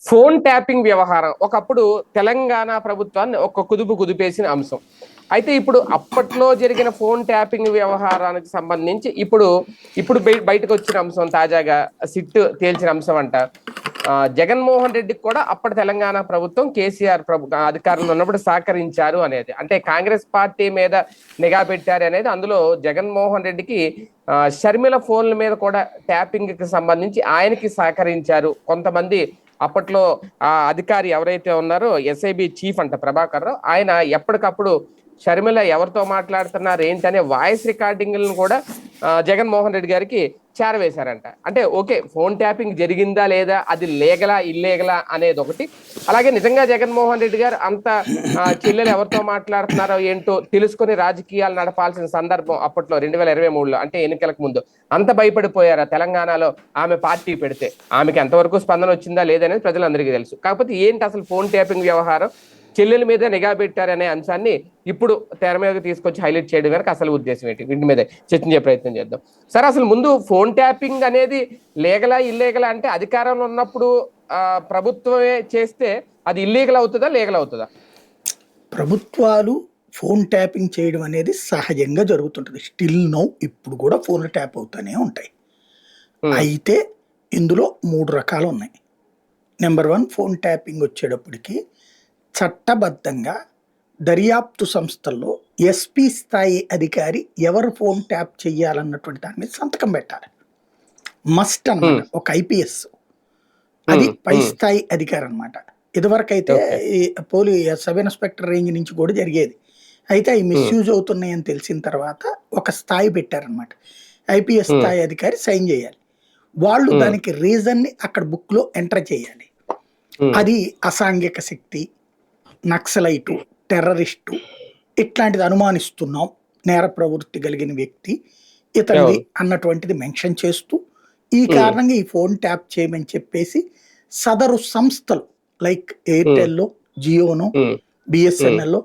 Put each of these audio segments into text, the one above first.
Phone tapping వ్యవహారం ఒకప్పుడు తెలంగాణ ప్రభుత్వాన్ని ఒక కుదుపు కుదిపేసిన అంశం. అయితే ఇప్పుడు అప్పట్లో జరిగిన ఫోన్ ట్యాపింగ్ వ్యవహారానికి సంబంధించి ఇప్పుడు ఇప్పుడు బయటకు వచ్చిన అంశం, తాజాగా సిట్ తేల్చిన అంశం అంట. జగన్మోహన్ రెడ్డికి కూడా అప్పటి తెలంగాణ ప్రభుత్వం కేసీఆర్ అధికారంలో ఉన్నప్పుడు సహకరించారు అనేది, అంటే కాంగ్రెస్ పార్టీ మీద నిఘా పెట్టారు అనేది. అందులో జగన్మోహన్ రెడ్డికి షర్మిల ఫోన్ల మీద కూడా ట్యాపింగ్ కి సంబంధించి ఆయనకి సహకరించారు కొంతమంది. అప్పట్లో ఆ అధికారి ఎవరైతే ఉన్నారో ఎస్ఐబి చీఫ్ అంట ప్రభాకర్ రావు, ఆయన ఎప్పటికప్పుడు షర్మిల ఎవరితో మాట్లాడుతున్నారు ఏంటనే వాయిస్ రికార్డింగ్లను కూడా జగన్మోహన్ రెడ్డి గారికి చేరవేశారంట. అంటే ఓకే, ఫోన్ ట్యాపింగ్ జరిగిందా లేదా, అది లీగలా ఇల్లీగలా అనేది ఒకటి. అలాగే నిజంగా జగన్మోహన్ రెడ్డి గారు అంత చెల్లెలు ఎవరితో మాట్లాడుతున్నారో ఏంటో తెలుసుకుని రాజకీయాలు నడపాల్సిన సందర్భం అప్పట్లో 2023లో, అంటే ఎన్నికలకు ముందు. అంత భయపడిపోయారా తెలంగాణలో ఆమె పార్టీ పెడితే? ఆమెకి ఎంతవరకు స్పందన వచ్చిందా లేదనేది ప్రజలందరికీ తెలుసు. కాకపోతే ఏంటి అసలు ఫోన్ ట్యాపింగ్ వ్యవహారం, చెల్లెల మీద నిఘా పెట్టారనే అంశాన్ని ఇప్పుడు తెర మీదకి తీసుకొచ్చి హైలైట్ చేయడం వెనక అసలు ఉద్దేశం ఏంటి, వీటి మీద చర్చించే ప్రయత్నం చేద్దాం. సార్, అసలు ముందు ఫోన్ ట్యాపింగ్ అనేది లీగలా ఇల్లీగలా? అంటే అధికారంలో ఉన్నప్పుడు ప్రభుత్వమే చేస్తే అది ఇల్లీగల్ అవుతుందా, లీగల్ అవుతుందా? ప్రభుత్వాలు ఫోన్ ట్యాపింగ్ చేయడం అనేది సహజంగా జరుగుతుంటుంది. స్టిల్ నౌ ఇప్పుడు కూడా ఫోన్లు ట్యాప్ అవుతూనే ఉంటాయి. అయితే ఇందులో 3 రకాలు ఉన్నాయి. నెంబర్ 1, ఫోన్ ట్యాపింగ్ వచ్చేటప్పటికి చట్టబద్ధంగా దర్యాప్తు సంస్థల్లో ఎస్పీ స్థాయి అధికారి ఎవరు ఫోన్ ట్యాప్ చేయాలన్నటువంటి దాని మీద సంతకం పెట్టాలి. మస్ట్ అన్నమాట. ఒక ఐపీఎస్, అది పై స్థాయి అధికారి అనమాట. ఇదివరకైతే ఈ సబ్ ఇన్స్పెక్టర్ రేంజ్ నుంచి కూడా జరిగేది. అయితే అవి మిస్యూజ్ అవుతున్నాయని తెలిసిన తర్వాత ఒక స్థాయి పెట్టారనమాట. ఐపీఎస్ స్థాయి అధికారి సైన్ చేయాలి. వాళ్ళు దానికి రీజన్ని అక్కడ బుక్ లో ఎంటర్ చేయాలి. అది అసాంఘిక శక్తి, నక్సలైటు, టెర్రరిస్టు, ఇట్లాంటిది అనుమానిస్తున్నాం, నేర ప్రవృత్తి కలిగిన వ్యక్తి ఇతనిది అన్నటువంటిది మెన్షన్ చేస్తూ, ఈ కారణంగా ఈ ఫోన్ ట్యాప్ చేయమని చెప్పేసి సదరు సంస్థలు లైక్ ఎయిర్టెల్లో, జియోనో, బిఎస్ఎన్ఎల్లో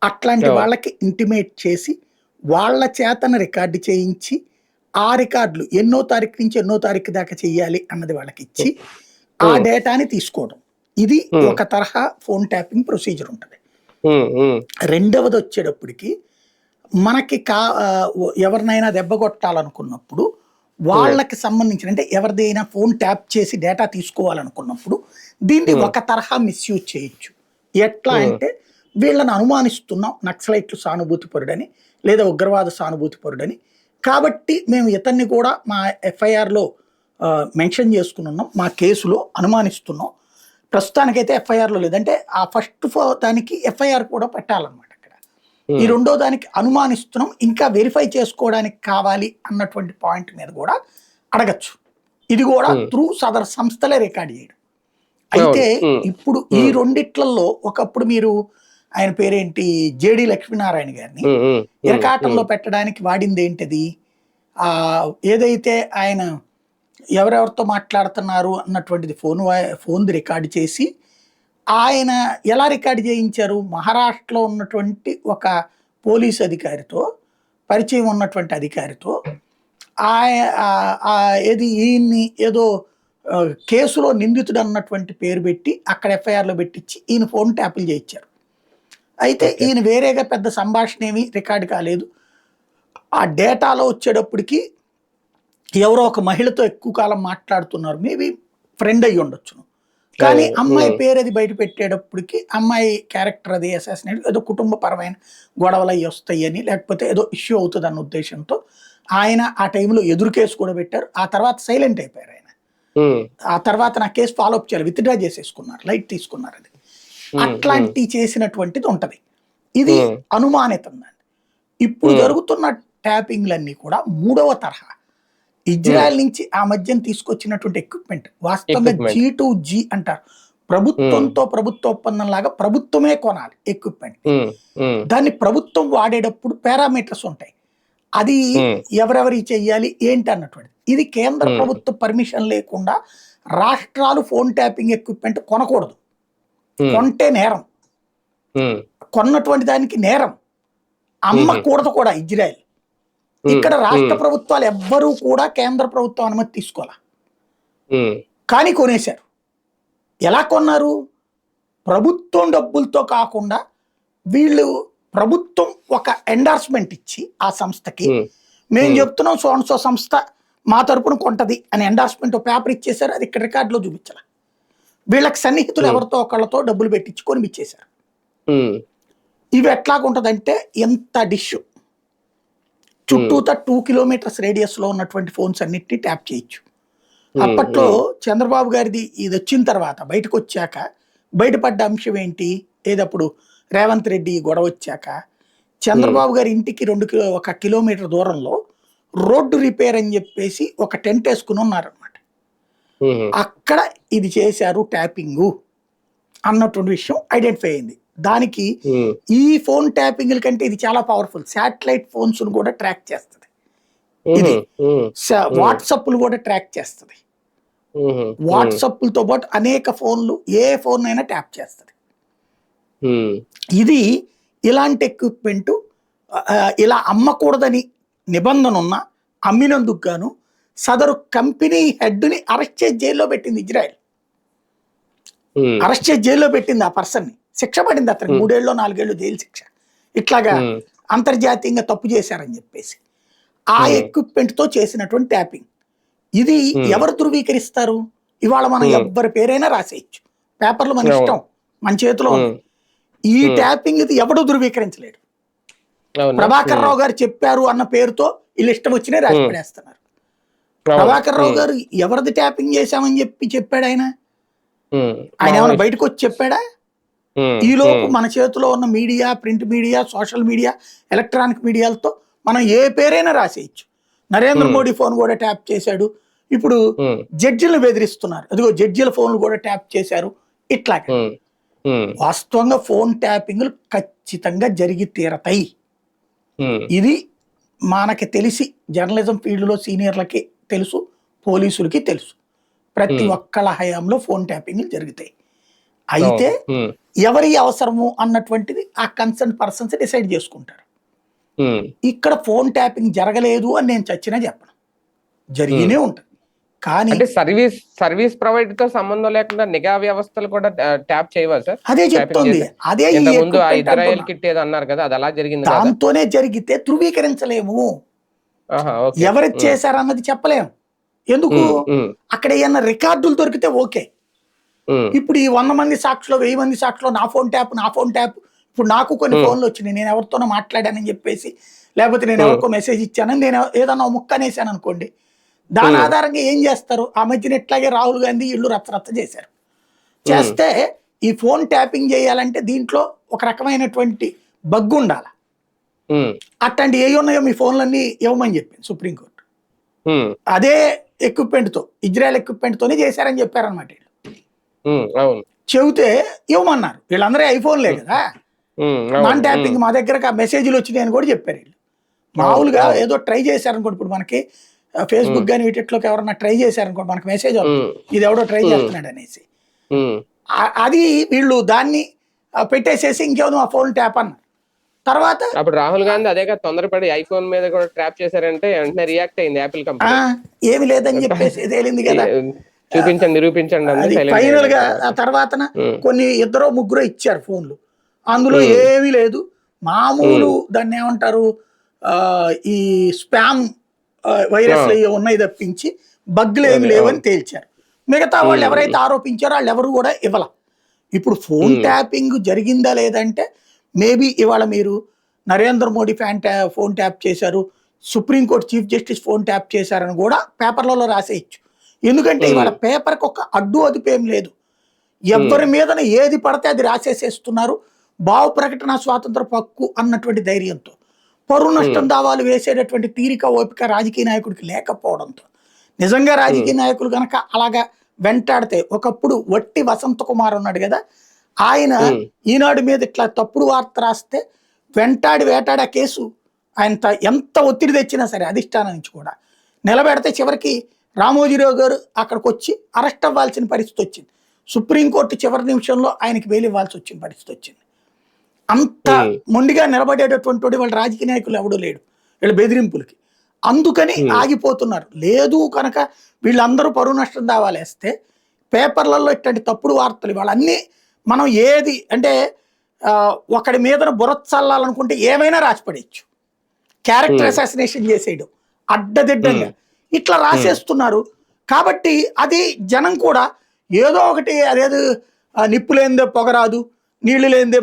అట్లాంటి వాళ్ళకి ఇంటిమేట్ చేసి వాళ్ళ చేతన రికార్డు చేయించి, ఆ రికార్డులు ఎన్నో తారీఖు నుంచి ఎన్నో తారీఖు దాకా చెయ్యాలి అన్నది వాళ్ళకి ఇచ్చి ఆ డేటాని తీసుకోవడం. ఇది ఒక తరహా ఫోన్ ట్యాపింగ్ ప్రొసీజర్ ఉంటుంది. రెండవది వచ్చేటప్పటికి మనకి ఎవరినైనా దెబ్బ కొట్టాలనుకున్నప్పుడు వాళ్ళకి సంబంధించిన, అంటే ఎవరిదైనా ఫోన్ ట్యాప్ చేసి డేటా తీసుకోవాలనుకున్నప్పుడు దీన్ని ఒక తరహా మిస్యూజ్ చేయొచ్చు. ఎట్లా అంటే, వీళ్ళని అనుమానిస్తున్నాం నక్సలైట్లు సానుభూతి పరుడని లేదా ఉగ్రవాద సానుభూతి పరుడని, కాబట్టి మేము ఇతన్ని కూడా మా ఎఫ్ఐఆర్లో మెన్షన్ చేసుకుని ఉన్నాం, మా కేసులో అనుమానిస్తున్నాం. ప్రస్తుతానికైతే ఎఫ్ఐఆర్లో లేదంటే ఆ ఫస్ట్ దానికి ఎఫ్ఐఆర్ కూడా పెట్టాలన్నమాట. అక్కడ ఈ రెండో దానికి అనుమానిస్తున్నాం, ఇంకా వెరిఫై చేసుకోవడానికి కావాలి అన్నటువంటి పాయింట్ మీద కూడా అడగచ్చు. ఇది కూడా త్రూ సదర్ సంస్థలే రికార్డ్ చేయడం. అయితే ఇప్పుడు ఈ రెండిట్లలో ఒకప్పుడు మీరు ఆయన పేరేంటి, జేడి లక్ష్మీనారాయణ గారిని ఇరకాటంలో పెట్టడానికి వాడింది ఏంటిది, ఏదైతే ఆయన ఎవరెవరితో మాట్లాడుతున్నారు అన్నటువంటిది ఫోన్ రికార్డు చేసి, ఆయన ఎలా రికార్డు చేయించారు, మహారాష్ట్రలో ఉన్నటువంటి ఒక పోలీస్ అధికారితో, పరిచయం ఉన్నటువంటి అధికారితో ఏది ఈయన్ని ఏదో కేసులో నిందితుడు అన్నటువంటి పేరు పెట్టి అక్కడ ఎఫ్ఐఆర్లో పెట్టించి ఈయన ఫోన్ ట్యాపులు చేయించారు. అయితే ఈయన వేరేగా పెద్ద సంభాషణ ఏమీ రికార్డు కాలేదు. ఆ డేటాలో వచ్చేటప్పటికి ఎవరో ఒక మహిళతో ఎక్కువ కాలం మాట్లాడుతున్నారు, మేబీ ఫ్రెండ్ అయ్యి ఉండొచ్చును, కానీ అమ్మాయి పేరు అది బయట పెట్టేటప్పటికి అమ్మాయి క్యారెక్టర్ అది అసాసినేట్, ఏదో కుటుంబపరమైన గొడవలు అవి వస్తాయి అని, లేకపోతే ఏదో ఇష్యూ అవుతుంది అన్న ఉద్దేశంతో ఆయన ఆ టైంలో ఎదురు కేసు కూడా పెట్టారు. ఆ తర్వాత సైలెంట్ అయిపోయారు ఆయన. ఆ తర్వాత నా కేసు ఫాలోఅప్ చేయాలి, విత్డ్రా చేసేసుకున్నారు, లైట్ తీసుకున్నారు. అది అట్లాంటి చేసినటువంటిది ఉంటది. ఇది అనుమానితం. ఇప్పుడు జరుగుతున్న ట్యాపింగ్లన్నీ కూడా 3వ తరహా. ఇజ్రాయెల్ నుంచి ఆ మధ్యన తీసుకొచ్చినటువంటి ఎక్విప్మెంట్, వాస్తవంగా G2G అంటారు, ప్రభుత్వంతో ప్రభుత్వ ఒప్పందం లాగా ప్రభుత్వమే కొనాలి ఎక్విప్మెంట్. దాన్ని ప్రభుత్వం వాడేటప్పుడు పారామీటర్స్ ఉంటాయి, అది ఎవరెవరి చెయ్యాలి ఏంటి అన్నటువంటిది. ఇది కేంద్ర ప్రభుత్వ పర్మిషన్ లేకుండా రాష్ట్రాలు ఫోన్ ట్యాపింగ్ ఎక్విప్మెంట్ కొనకూడదు. కొంటే నేరం, కొన్నటువంటి దానికి నేరం, అమ్మకూడదు కూడా ఇజ్రాయెల్. ఇక్కడ రాష్ట్ర ప్రభుత్వాలు ఎవ్వరూ కూడా కేంద్ర ప్రభుత్వం అనుమతి తీసుకోవాలా, కానీ కొనేశారు. ఎలా కొన్నారు? ప్రభుత్వం డబ్బులతో కాకుండా వీళ్ళు ప్రభుత్వం ఒక ఎండార్స్మెంట్ ఇచ్చి ఆ సంస్థకి మేము చెప్తున్నాం సో సంస్థ మా తరపున కొంటది అని ఎండార్స్మెంట్ పేపర్ ఇచ్చేసారు. అది ఇక్కడ రికార్డులో చూపించాల. వీళ్ళకి సన్నిహితులు ఎవరితో ఒకళ్ళతో డబ్బులు పెట్టించి కొనిపించేశారు. ఇవి ఎట్లాగుంటదంటే ఎంత డిష్ చుట్టూత 2 కిలోమీటర్స్ రేడియస్ లో ఉన్నటువంటి ఫోన్స్ అన్నిటిని ట్యాప్ చేయొచ్చు. అప్పట్లో చంద్రబాబు గారిది ఇది వచ్చిన తర్వాత బయటకు వచ్చాక బయటపడ్డ అంశం ఏంటి? ఏదప్పుడు రేవంత్ రెడ్డి గొడవ వచ్చాక చంద్రబాబు గారి ఇంటికి 1 కిలోమీటర్ దూరంలో రోడ్డు రిపేర్ అని చెప్పేసి ఒక టెంట్ వేసుకుని ఉన్నారనమాట. అక్కడ ఇది చేశారు ట్యాపింగ్ అన్నటువంటి విషయం ఐడెంటిఫై అయింది. దానికి ఈ ఫోన్ ట్యాపింగ్ కంటే ఇది చాలా పవర్ఫుల్. శాటిలైట్ ఫోన్స్ కూడా ట్రాక్ చేస్తుంది. ఇది వాట్సాప్ కూడా ట్రాక్ చేస్తుంది. వాట్సాప్ తో పాటు అనేక ఫోన్లు ఏ ఫోన్ అయినా ట్యాప్ చేస్తుంది. ఇది ఇలాంటి ఎక్విప్మెంట్ ఇలా అమ్మకూడదని నిబంధన ఉన్న అమ్మినందుకు గాను సదరు కంపెనీ హెడ్ ని అరెస్ట్ చేసి జైల్లో పెట్టింది ఇజ్రాయెల్. అరెస్ట్ చేసి జైల్లో పెట్టింది. ఆ పర్సన్ ని శిక్ష పడింది. అతనికి 3 ఏళ్ళు 4 ఏళ్ళు జైలు శిక్ష. ఇట్లాగా అంతర్జాతీయంగా తప్పు చేశారని చెప్పేసి ఆ ఎక్విప్మెంట్ తో చేసినటువంటి ట్యాపింగ్. ఇది ఎవరు ధృవీకరిస్తారు? ఇవాళ మనం ఎవరి పేరైనా రాసేయచ్చు. పేపర్లు మన ఇష్టం, మన చేతిలో ఉంది. ఈ ట్యాపింగ్ ఇది ఎవడు ధృవీకరించలేడు. ప్రభాకర్ రావు గారు చెప్పారు అన్న పేరుతో వీళ్ళు ఇష్టం వచ్చినా రాసి పడేస్తున్నారు. ప్రభాకర్ రావు గారు ఎవరిది ట్యాపింగ్ చేశామని చెప్పాడు ఆయన ఏమైనా బయటకు వచ్చి చెప్పాడా? ఈలోపు మన చేతిలో ఉన్న media, print media, social media, electronic మీడియాలతో మనం ఏ పేరైనా రాసేయచ్చు. నరేంద్ర మోడీ ఫోన్ కూడా ట్యాప్ చేశాడు. ఇప్పుడు జడ్జిలను బెదిరిస్తున్నారు. అదిగో జడ్జిల ఫోన్లు కూడా ట్యాప్ చేశారు. ఇట్లాగా వాస్తవంగా ఫోన్ ట్యాపింగ్లు ఖచ్చితంగా జరిగి తీరతాయి. ఇది మనకి తెలిసి జర్నలిజం ఫీల్డ్ లో సీనియర్లకి తెలుసు, పోలీసులకి తెలుసు. ప్రతి ఒక్కళ్ళ హయాంలో ఫోన్ ట్యాపింగ్లు జరుగుతాయి. అయితే ఎవరి అవసరము అన్నటువంటిది ఆ కన్సర్న్ పర్సన్స్ డిసైడ్ చేసుకుంటారు. ఇక్కడ ఫోన్ ట్యాపింగ్ జరగలేదు అని నేను చచ్చినా చెప్పను, జరిగినే ఉంటుంది. కానీ సర్వీస్ ప్రొవైడర్ తో సంబంధం లేకుండా నిఘా వ్యవస్థలు కూడా ట్యాప్ చేయవా సార్? అదే చెప్తుంది. అదే ముందు ఇజ్రాయెల్ కిట్ ఏదో అన్నారు కదా, అది అలా జరిగింది. దాంతోనే జరిగితే ధృవీకరించలేము. ఎవరు చేశారన్నది చెప్పలేము. ఎందుకు? అక్కడ ఏమన్నా రికార్డులు దొరికితే ఓకే. ఇప్పుడు ఈ 100 మంది సాక్షులు, 1000 మంది సాక్షులు నా ఫోన్ ట్యాప్ ఇప్పుడు నాకు కొన్ని ఫోన్లు వచ్చినాయి, నేను ఎవరితోనో మాట్లాడానని చెప్పేసి, లేకపోతే నేను ఎవరికో మెసేజ్ ఇచ్చానని నేను ఏదన్నా ముక్క అనేసాను అనుకోండి, దాని ఆధారంగా ఏం చేస్తారు? ఆ మధ్యన ఎట్లాగే రాహుల్ గాంధీ ఇల్లు రచ్చ చేశారు. చేస్తే ఈ ఫోన్ ట్యాపింగ్ చేయాలంటే దీంట్లో ఒక రకమైనటువంటి బగ్గు ఉండాలి. అట్లాంటి ఏ ఉన్నాయో మీ ఫోన్లన్నీ ఇవ్వమని చెప్పింది సుప్రీంకోర్టు. అదే ఎక్విప్మెంట్ తో, ఇజ్రాయెల్ ఎక్విప్మెంట్ తోనే చేశారని చెప్పారనమాట. చెబితే ఇవ్వమన్నారు. వీళ్ళందరూ ఐఫోన్లే కదా, నాన్ ట్యాపింగ్ మా దగ్గర మెసేజ్లు వచ్చినాయి అని కూడా చెప్పారు. వీళ్ళు మామూలుగా ఏదో ట్రై చేశారనుకోండి. ఇప్పుడు మనకి ఫేస్బుక్ కానీ వీటిలోకి ఎవరన్నా ట్రై చేశారనుకోండి, మనకి మెసేజ్ అవుతుంది ఇది ఎవడో ట్రై చేస్తున్నాడు అనేసి. అది వీళ్ళు దాన్ని పెట్టేసేసి ఇంకేమో మా ఫోన్ ట్యాప్ అన్నారు. తర్వాత అప్పుడు రాహుల్ గాంధీ అదే తొందరపడి ఐఫోన్ మీద కూడా ట్రాప్ చేశారంటే వెంటనే రియాక్ట్ అయింది యాపిల్ కంపెనీ. ఏమి లేదని చెప్పేసి తేలింది కదా, నిరూపించండి. ఫైనల్ గా ఆ తర్వాత కొన్ని 2-3 ఇచ్చారు ఫోన్లు, అందులో ఏమీ లేదు. మామూలు దాన్ని ఏమంటారు, ఈ స్పామ్ వైరస్లు ఉన్నాయి తప్పించి బగ్గులు ఏమి లేవని తేల్చారు. మిగతా వాళ్ళు ఎవరైతే ఆరోపించారో వాళ్ళు ఎవరు కూడా ఇవ్వాల. ఇప్పుడు ఫోన్ ట్యాపింగ్ జరిగిందా లేదంటే మేబీ ఇవాళ మీరు నరేంద్ర మోడీ ఫోన్ ట్యాప్ చేశారు, supreme court chief justice phone tap చేశారని కూడా పేపర్లలో రాసేయచ్చు. ఎందుకంటే ఇవాళ పేపర్కి ఒక అడ్డు అదుపు ఏం లేదు. ఎవరి మీదన ఏది పడితే అది రాసేసేస్తున్నారు. భావ ప్రకటన స్వాతంత్ర హక్కు అన్నటువంటి ధైర్యంతో పరువు నష్టం దావాలు వేసేటటువంటి తీరిక ఓపిక రాజకీయ నాయకుడికి లేకపోవడంతో, నిజంగా రాజకీయ నాయకులు కనుక అలాగా వెంటాడితే, ఒకప్పుడు వట్టి వసంత కుమార్ ఉన్నాడు కదా, ఆయన ఈనాడు మీద ఇట్లా తప్పుడు వార్త రాస్తే వెంటాడి వేటాడే కేసు ఆయన ఎంత ఒత్తిడి తెచ్చినా సరే అధిష్టానం నుంచి కూడా నిలబెడితే చివరికి రామోజీరావు గారు అక్కడికి వచ్చి అరెస్ట్ అవ్వాల్సిన పరిస్థితి వచ్చింది. సుప్రీంకోర్టు చివరి నిమిషంలో ఆయనకి బెయిల్ ఇవ్వాల్సి వచ్చిన పరిస్థితి వచ్చింది. అంత మొండిగా నిలబడేటటువంటి వాళ్ళు రాజకీయ నాయకులు ఎవడూ లేడు వీళ్ళ బెదిరింపులకి. అందుకని ఆగిపోతున్నారు. లేదు కనుక వీళ్ళందరూ పరువు నష్టం దావాలేస్తే పేపర్లలో ఇట్లాంటి తప్పుడు వార్తలు ఇవాళ అన్నీ మనం ఏది అంటే ఒకడి మీద బుర్ర చల్లాలనుకుంటే ఏమైనా రాసిపడేయచ్చు. క్యారెక్టర్ అసాసినేషన్ చేసేయడం అడ్డదిడ్డంగా ఇట్లా రాసేస్తున్నారు. కాబట్టి అది జనం కూడా ఏదో ఒకటి అదేదో నిప్పు లేనిదే పొగరాదు, నీళ్లు లేనిదే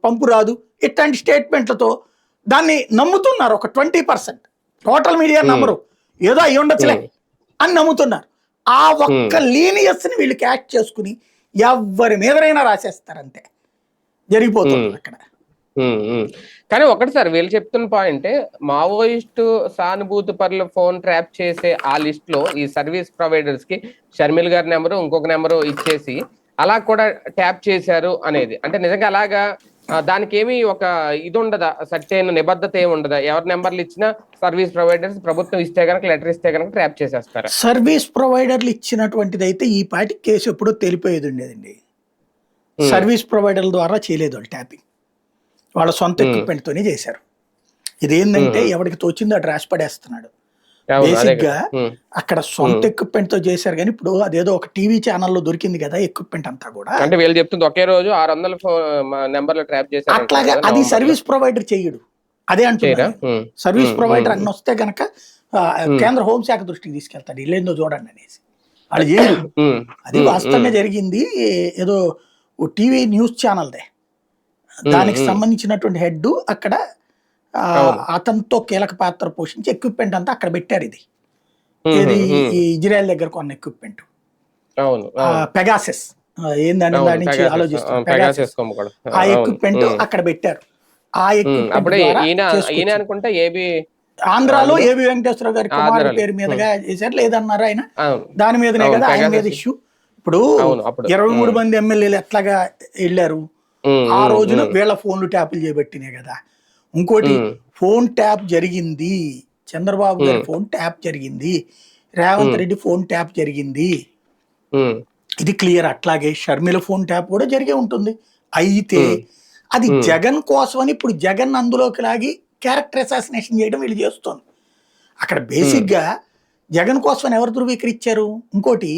పంపు రాదు, ఇట్లాంటి స్టేట్మెంట్లతో దాన్ని నమ్ముతున్నారు. ఒక 20% టోటల్ మీడియా నమ్మరు, ఏదో అయ్యి ఉండొచ్చులే అని నమ్ముతున్నారు. ఆ ఒక్క లీనియస్ని వీళ్ళు క్యాచ్ చేసుకుని ఎవరి మీదైనా రాసేస్తారంతే జరిగిపోతుంది అక్కడ. కానీ ఒకటి సార్ వీళ్ళు చెప్తున్న పాయింట్, మావోయిస్టు సానుభూతి పరులు ఫోన్ ట్రాప్ చేసే ఆ లిస్ట్ లో ఈ సర్వీస్ ప్రొవైడర్స్ కి షర్మిల్ గారి నెంబరు ఇంకొక నెంబరు ఇచ్చేసి అలా కూడా ట్యాప్ చేశారు అనేది, అంటే నిజంగా అలాగా దానికి ఏమి ఒక ఇది ఉండదా, సర్టైన్ నిబద్ధత ఏమి ఉండదా? ఎవరి నెంబర్లు ఇచ్చినా సర్వీస్ ప్రొవైడర్స్ ప్రభుత్వం ఇస్తే కనుక, లెటర్ ఇస్తే కనుక ట్రాప్ చేసేస్తారా? సర్వీస్ ప్రొవైడర్లు ఇచ్చినటువంటిది అయితే ఈ పాటి కేసు ఎప్పుడో తెలిపోయేది ఉండేదండి. సర్వీస్ ప్రొవైడర్ల ద్వారా చేయలేదు వాళ్ళు ట్యాపింగ్, వాళ్ళ సొంత ఎక్విప్మెంట్ తోనే చేశారు. ఇదేంటంటే ఎవరికి తోచిందో అటు రాసి పడేస్తున్నాడు. బేసిక్ గా అక్కడ సొంత ఎక్విప్మెంట్ తో చేశారు. కానీ ఇప్పుడు అదేదో ఒక టీవీ ఛానల్లో దొరికింది కదా ఎక్విప్మెంట్ అంతా కూడా, అంటే వీళ్ళు చెప్తుంది ఒకే రోజు 600 నెంబర్లు ట్రాప్ చేశారు. అట్లాగా అది సర్వీస్ ప్రొవైడర్ చెయ్యడు, అదే అంటున్నారు. సర్వీస్ ప్రొవైడర్ అన్ని వస్తే గనక కేంద్ర హోంశాఖ దృష్టికి తీసుకెళ్తాడు, ఇల్లేందో చూడండి అనేసి. వాళ్ళు చేయరు. అది వాస్తవంగా జరిగింది. ఏదో టీవీ న్యూస్ ఛానల్దే, దానికి సంబంధించినటువంటి హెడ్ అక్కడ అతనితో కీలక పాత్ర పోషించి ఎక్విప్మెంట్ అంతా అక్కడ పెట్టారు. ఇది ఈ ఇజ్రాయెల్ దగ్గర కొన్న ఎక్విప్మెంట్ పెగాసెస్ ఏందని దాని నుంచి ఆలోచిస్తారు. ఆ ఎక్విప్మెంట్ అక్కడ పెట్టారు. ఆ ఎక్విప్మెంట్ ఆంధ్రాలో ఏబి వెంకటేశ్వరరావు గారి కుమారుడు పేరు మీదుగా చేశారు. లేదన్నారు ఆయన, దాని మీదనే కదా ఆయన మీద ఇష్యూ. ఇప్పుడు 23 మంది ఎమ్మెల్యేలు ఎట్లాగా వెళ్ళారు ఆ రోజున, వీళ్ళ ఫోన్లు ట్యాపులు చేయబట్టినే కదా. ఇంకోటి ఫోన్ ట్యాప్ జరిగింది, చంద్రబాబు గారి ఫోన్ ట్యాప్ జరిగింది, రేవంత్ రెడ్డి ఫోన్ ట్యాప్ జరిగింది, ఇది క్లియర్. అట్లాగే షర్మిల ఫోన్ ట్యాప్ కూడా జరిగే ఉంటుంది. అయితే అది జగన్ కోసమని ఇప్పుడు జగన్ అందులోకి లాగి క్యారెక్టర్ అసాసినేషన్ చేయడం వీళ్ళు చేస్తుంది. అక్కడ బేసిక్ గా జగన్ కోసమని ఎవరు ధృవీకరించారు? ఇంకోటి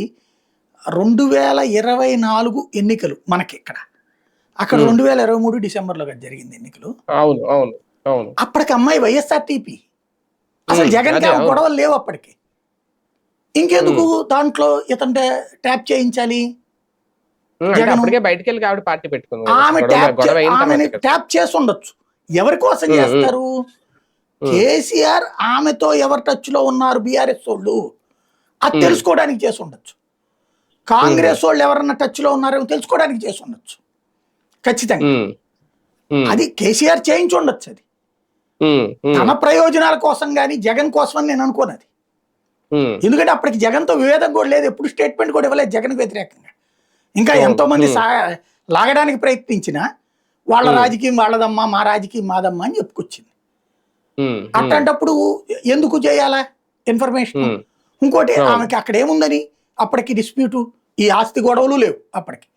2024 ఎన్నికలు మనకి ఇక్కడ, అక్కడ 2023 డిసెంబర్లో జరిగింది ఎన్నికలు. అప్పటికి అమ్మాయి వైఎస్ఆర్టీపీ, అసలు జగన్ కి గొడవలు లేవు అప్పటికి. ఇంకెందుకు దాంట్లో ఇతంటే ట్యాప్ చేయించాలి? ఆమె ట్యాప్ చేసి ఉండొచ్చు. ఎవరి కోసం చేస్తారు? కేసీఆర్ ఆమెతో ఎవరి టచ్ లో ఉన్నారు బీఆర్ఎస్ వాళ్ళు, అది తెలుసుకోవడానికి చేసి ఉండొచ్చు. కాంగ్రెస్ వాళ్ళు ఎవరన్నా టచ్ లో ఉన్నారేమో తెలుసుకోవడానికి చేసి ఉండొచ్చు ఖచ్చితంగా. అది కేసీఆర్ చేయించి ఉండొచ్చు. అది తన ప్రయోజనాల కోసం కానీ జగన్ కోసం అని నేను అనుకోనది. ఎందుకంటే అప్పటికి జగన్తో వివేదం కూడా లేదు, ఎప్పుడు స్టేట్మెంట్ కూడా ఇవ్వలేదు జగన్ వ్యతిరేకంగా. ఇంకా ఎంతో మంది లాగడానికి ప్రయత్నించినా వాళ్ళ రాజకీయం వాళ్ళదమ్మా, మా రాజకీయం మాదమ్మా అని చెప్పుకొచ్చింది. అట్లాంటప్పుడు ఎందుకు చేయాలా ఇన్ఫర్మేషన్? ఇంకోటి ఆమెకి అక్కడ ఏముందని, అప్పటికి డిస్ప్యూటు, ఈ ఆస్తి గొడవలు లేవు. అప్పటికి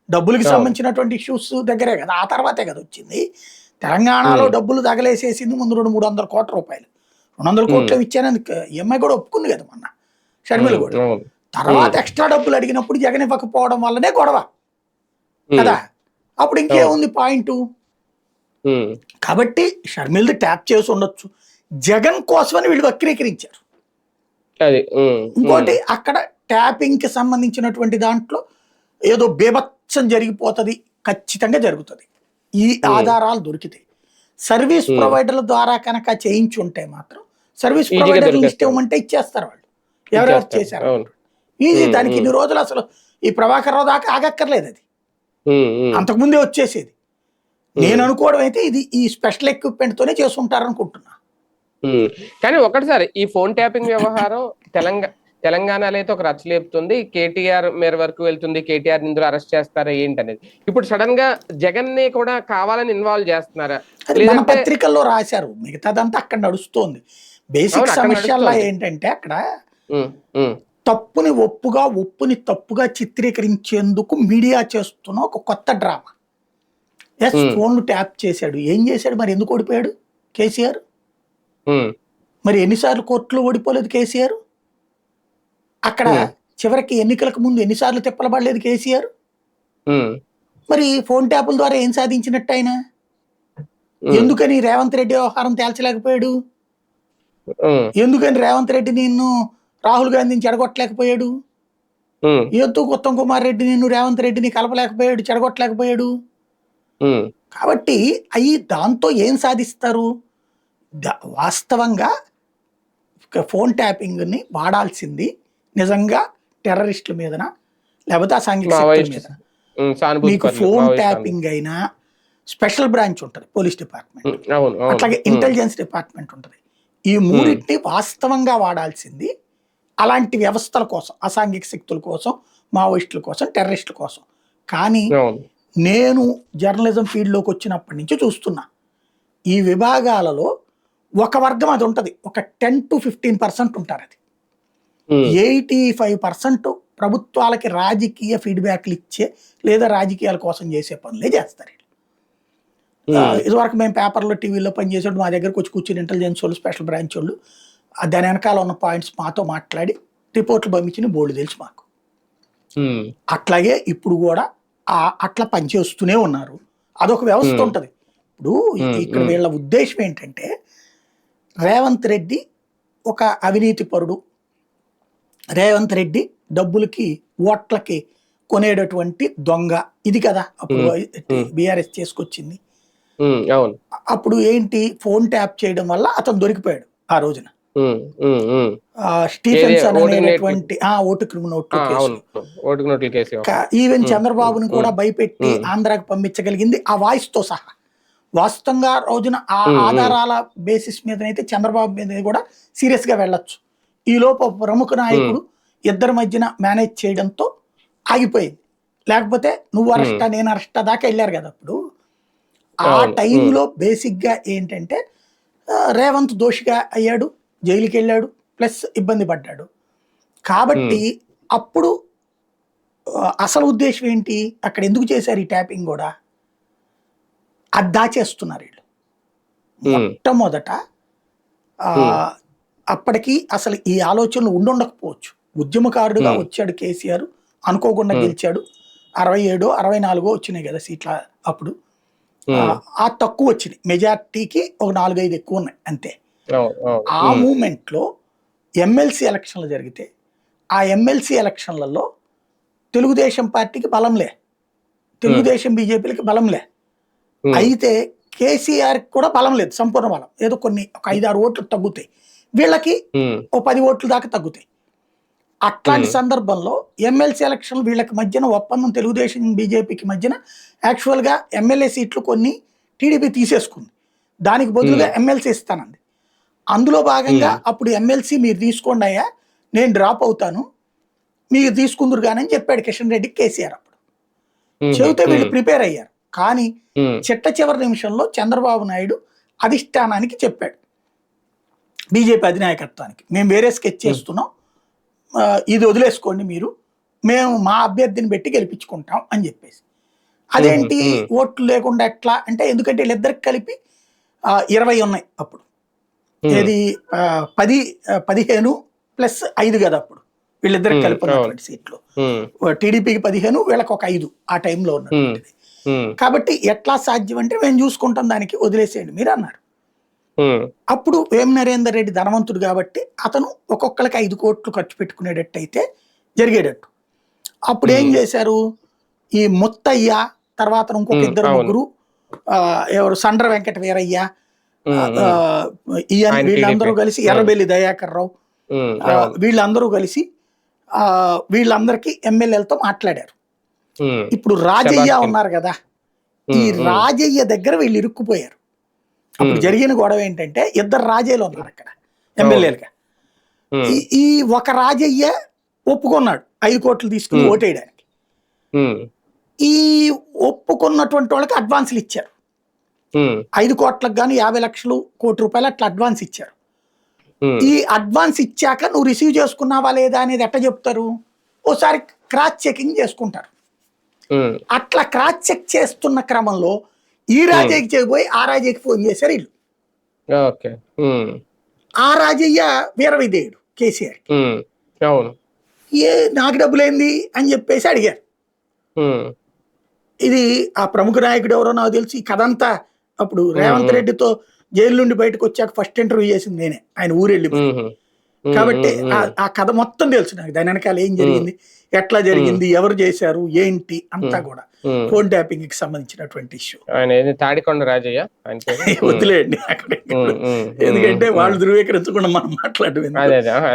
డబ్బులకి సంబంధించినటువంటి ఇష్యూస్ దగ్గరే కదా, ఆ తర్వాతే కదా వచ్చింది. తెలంగాణలో డబ్బులు తగలేసేసింది ముందు 200-300 కోట్ల రూపాయలు, 200 కోట్లు ఇచ్చానందుకు ఈఎంఐ కూడా ఒప్పుకుంది కదా మొన్న షర్మిల కూడా. తర్వాత ఎక్స్ట్రా డబ్బులు అడిగినప్పుడు జగన్ ఇవ్వకపోవడం వల్లనే గొడవ కదా. అప్పుడు ఇంకేముంది పాయింట్? కాబట్టి షర్మిల్ది ట్యాప్ చేసి ఉండొచ్చు, జగన్ కోసమని వీళ్ళు వక్రీకరించారు. ఇంకోటి అక్కడ ట్యాపింగ్ కి సంబంధించినటువంటి దాంట్లో ఏదో బేభత్సం జరిగిపోతుంది, ఖచ్చితంగా జరుగుతుంది ఈ ఆధారాలు దొరికితే. సర్వీస్ ప్రొవైడర్ల ద్వారా కనుక చేయించుంటే మాత్రం సర్వీస్ ప్రొవైడర్ లిస్ట్ ఇవ్వమంటే ఇచ్చేస్తారు వాళ్ళు, ఎవరెవరు చేశారు ఈజీ. దానికి ఇన్ని రోజులు అసలు ఈ ప్రభాకర్ రావు దాకా ఆగక్కర్లేదు, అది అంతకుముందే వచ్చేసేది. నేను అనుకోవడం అయితే ఇది ఈ స్పెషల్ ఎక్విప్మెంట్ తోనే చేసుకుంటారు అనుకుంటున్నా. కానీ ఒకటిసారి ఈ ఫోన్ ట్యాపింగ్ వ్యవహారం తెలంగాణలో అయితే ఒక రచ్చలేపుతుంది, కేటీఆర్ మేర వరకు వెళ్తుంది, కేటీఆర్ ఇందులో అరెస్ట్ చేస్తారా ఏంటనేది. ఇప్పుడు సడన్ గా జగన్ ని కూడా కావాలని ఇన్వాల్వ్ చేస్తున్నారా? మన పత్రికల్లో రాశారు, మిగతాదంతా అక్కడ నడుస్తోంది. బేసిక్ సమస్యల్లో ఏంటంటే అక్కడ తప్పుని ఒప్పుగా, ఒప్పుని తప్పుగా చిత్రీకరించేందుకు మీడియా చేస్తున్న ఒక కొత్త డ్రామా. ఫోన్లు ట్యాప్ చేశాడు, ఏం చేశాడు మరి? ఎందుకు ఓడిపోయాడు కేసీఆర్? మరి ఎన్నిసార్లు కోర్టులో ఓడిపోలేదు కేసీఆర్? అక్కడ చివరికి ఎన్నికలకు ముందు ఎన్నిసార్లు తిప్పలబడలేదు కేసీఆర్? ఉమ్, మరి ఫోన్ ట్యాపుల ద్వారా ఏం సాధించినట్టు ఆయన? ఉమ్, ఎందుకని రేవంత్ రెడ్డి వ్యవహారం తేల్చలేకపోయాడు? ఉమ్, ఎందుకని రేవంత్ రెడ్డి నిన్ను రాహుల్ గాంధీని చెడగొట్టలేకపోయాడు? ఉమ్, ఎందుకు ఉత్తమ్ కుమార్ రెడ్డి నిన్ను రేవంత్ రెడ్డిని కలపలేకపోయాడు, చెడగొట్టలేకపోయాడు? ఉమ్, కాబట్టి అవి దాంతో ఏం సాధిస్తారు? వాస్తవంగా ఫోన్ ట్యాపింగ్ని వాడాల్సింది నిజంగా టెర్రరిస్టుల మీదన, లేకపోతే అసాంఘిక శక్తుల మావోయిస్ట్ మీద. సానుభూతి మీకు పరులు, ఫోన్ మావోయిస్ట్ ట్యాపింగ్ అయినా స్పెషల్ బ్రాంచ్ ఉంటుంది, పోలీస్ డిపార్ట్మెంట్, అవును అవును. అట్లాగే ఇంటెలిజెన్స్ డిపార్ట్మెంట్ ఉంటుంది. ఈ మూడింటిని వాస్తవంగా వాడాల్సింది అలాంటి వ్యవస్థల కోసం, అసాంఘిక శక్తుల కోసం, మావోయిస్టుల కోసం, టెర్రరిస్టుల కోసం. కానీ అవును. నేను జర్నలిజం ఫీల్డ్లోకి వచ్చినప్పటి నుంచి చూస్తున్నా, ఈ విభాగాలలో ఒక వర్గం అది ఉంటుంది, ఒక 10 to 15% ఉంటారు. అది ఉమ్, 85% ప్రభుత్వాలకి రాజకీయ ఫీడ్బ్యాక్లు ఇచ్చే లేదా రాజకీయాల కోసం చేసే పనులే చేస్తారు. ఇదివరకు మేము పేపర్లో టీవీలో పనిచేసేటప్పుడు మా దగ్గరకు వచ్చి కూర్చుని ఇంటెలిజెన్స్ వాళ్ళు, స్పెషల్ బ్రాంచ్ వాళ్ళు దాని వెనకాల ఉన్న పాయింట్స్ మాతో మాట్లాడి రిపోర్ట్లు పంపించిన బోర్డు తెలుసు మాకు. ఉమ్, అట్లాగే ఇప్పుడు కూడా అట్లా పనిచేస్తూనే ఉన్నారు. అదొక వ్యవస్థ ఉంటుంది. ఇప్పుడు ఇక్కడ వీళ్ళ ఉద్దేశం ఏంటంటే, రేవంత్ రెడ్డి ఒక అవినీతి పరుడు, రేవంత్ రెడ్డి డబ్బులకి ఓట్లకి కొనేటటువంటి దొంగ, ఇది కదా అప్పుడు బీఆర్ఎస్ చేసుకొచ్చింది. అవును. అప్పుడు ఏంటి, ఫోన్ ట్యాప్ చేయడం వల్ల అతను దొరికిపోయాడు ఆ రోజున. స్టీఫెన్సన్ అనేటువంటి ఓటుకు నోట్ల కేసు. ఈవెన్ చంద్రబాబుని కూడా భయపెట్టి ఆంధ్రాకి పంపించగలిగింది ఆ వాయిస్ తో సహా. వాస్తవంగా రోజున ఆ ఆధారాల బేసిస్ మీదనైతే చంద్రబాబు మీద కూడా సీరియస్ గా వెళ్ళొచ్చు. ఈ లోపు ప్రముఖ నాయకుడు ఇద్దరి మధ్యన మేనేజ్ చేయడంతో ఆగిపోయింది. లేకపోతే నువ్వు అరెస్టా నేను అరెస్టా దాకా వెళ్ళారు కదా. అప్పుడు ఆ టైంలో బేసిక్ గా ఏంటంటే రేవంత్ దోషిగా అయ్యాడు, జైలుకి వెళ్ళాడు, ప్లస్ ఇబ్బంది పడ్డాడు. కాబట్టి అప్పుడు అసలు ఉద్దేశం ఏంటి, అక్కడ ఎందుకు చేశారు ఈ ట్యాపింగ్ కూడా, అది దాచేస్తున్నారు వీళ్ళు. మొట్టమొదట అప్పటికి అసలు ఈ ఆలోచనలు ఉండుండకపోవచ్చు. ఉద్యమకారుడుగా వచ్చాడు కేసీఆర్, అనుకోకుండా గెలిచాడు. 67 64 వచ్చినాయి కదా సీట్ల అప్పుడు. ఆ తక్కువ వచ్చినాయి, మెజార్టీకి ఒక 4-5 ఎక్కువ ఉన్నాయి అంతే. ఆ మూమెంట్లో ఎమ్మెల్సీ ఎలక్షన్లు జరిగితే ఆ ఎమ్మెల్సీ ఎలక్షన్లలో తెలుగుదేశం పార్టీకి బలంలే, తెలుగుదేశం బీజేపీలకి బలంలే. అయితే కేసీఆర్ కూడా బలం లేదు, సంపూర్ణ బలం. ఏదో కొన్ని ఒక 5-6 ఓట్లు తగ్గుతాయి, వీళ్ళకి ఓ 10 ఓట్లు దాకా తగ్గుతాయి. అట్లాంటి సందర్భంలో ఎమ్మెల్సీ ఎలక్షన్లు వీళ్ళకి మధ్యన ఒప్పందం, తెలుగుదేశం బీజేపీకి మధ్యన యాక్చువల్గా ఎమ్మెల్యే సీట్లు కొన్ని టీడీపీ తీసేసుకుంది, దానికి బదులుగా ఎమ్మెల్సీ ఇస్తానంది. అందులో భాగంగా అప్పుడు ఎమ్మెల్సీ మీరు తీసుకోండి అయ్యా, నేను డ్రాప్ అవుతాను, మీరు తీసుకుందరు కానీ అని చెప్పాడు కిషన్ రెడ్డికి కేసీఆర్. అప్పుడు చెబితే వీళ్ళు ప్రిపేర్ అయ్యారు. కానీ చిట్ట నిమిషంలో చంద్రబాబు నాయుడు అధిష్టానానికి చెప్పాడు, బీజేపీ అధినాయకత్వానికి, మేము వేరే స్కెచ్ చేస్తున్నాం, ఇది వదిలేసుకోండి మీరు, మేము మా అభ్యర్థిని పెట్టి గెలిపించుకుంటాం అని చెప్పేసి. అదేంటి ఓట్లు లేకుండా ఎట్లా అంటే, ఎందుకంటే వీళ్ళిద్దరికి కలిపి 20 ఉన్నాయి అప్పుడు. ఏది 15 ప్లస్ 5 కదా అప్పుడు వీళ్ళిద్దరికి కలిపి ఉన్నటువంటి సీట్లు. టీడీపీకి 15, వీళ్ళకి ఒక 5 ఆ టైంలో ఉన్నటువంటిది. కాబట్టి ఎట్లా సాధ్యం అంటే, మేము చూసుకుంటాం, దానికి వదిలేసేయండి మీరు అన్నారు. అప్పుడు వేం నరేందర్ రెడ్డి ధనవంతుడు కాబట్టి అతను ఒక్కొక్కరికి 5 కోట్లు ఖర్చు పెట్టుకునేటట్టు అయితే జరిగేటట్టు. అప్పుడు ఏం చేశారు, ఈ ముత్తయ్య తర్వాత ఇంకొక 2-3 ఎవరు, సండ్ర వెంకట వీరయ్య, వీళ్ళందరూ కలిసి, ఎర్రబెల్లి దయాకర్ రావు, వీళ్ళందరూ కలిసి వీళ్ళందరికీ ఎమ్మెల్యేలతో మాట్లాడారు. ఇప్పుడు రాజయ్య ఉన్నారు కదా, ఈ రాజయ్య దగ్గర వీళ్ళు ఇరుక్కుపోయారు. అప్పుడు జరిగిన గొడవ ఏంటంటే, 2 రాజయ్యలు ఉన్నారు అక్కడ ఎమ్మెల్యేలుగా. ఈ ఒక రాజయ్య ఒప్పుకున్నాడు 5 కోట్లు తీసుకుని ఓటేయడానికి. ఈ ఒప్పుకున్నటువంటి వాళ్ళకి అడ్వాన్సులు ఇచ్చారు, 5 కోట్లకు గాను 50 లక్షలు, ₹1,00,00,000 అట్లా అడ్వాన్స్ ఇచ్చారు. ఈ అడ్వాన్స్ ఇచ్చాక నువ్వు రిసీవ్ చేసుకున్నావా లేదా అనేది ఎట్లా చెప్తారు, ఓసారి క్రాస్ చెకింగ్ చేసుకుంటారు. అట్లా క్రాస్ చెక్ చేస్తున్న క్రమంలో ఈ రాజయ్యకి చేయబోయి ఆ రాజయ్యకి ఫోన్ చేశారు వీళ్ళు. ఆ రాజయ్య వీర విధేయుడు కేసీఆర్. నాకు డబ్బులు ఏంది అని చెప్పేసి అడిగారు. ఇది ఆ ప్రముఖ నాయకుడు ఎవరో నాకు తెలిసి ఈ కథ అంతా అప్పుడు రేవంత్ రెడ్డితో జైలు నుండి బయటకు వచ్చాక ఫస్ట్ ఇంటర్వ్యూ చేసింది నేనే, ఆయన ఊరెళ్ళి. కాబట్టి ఆ కథ మొత్తం తెలుసు నాకు, దాని వెనకాల ఏం జరిగింది, ఎట్లా జరిగింది, ఎవరు చేశారు, ఏంటి అంతా కూడా ఫోన్ ట్యాపింగ్ కి సంబంధించినటువంటి ఇష్యూ. తాడికొండ రాజయ్య వదిలేయండి అక్కడ, ఎందుకంటే వాళ్ళు ధృవీకరించకుండా మనం మాట్లాడడం.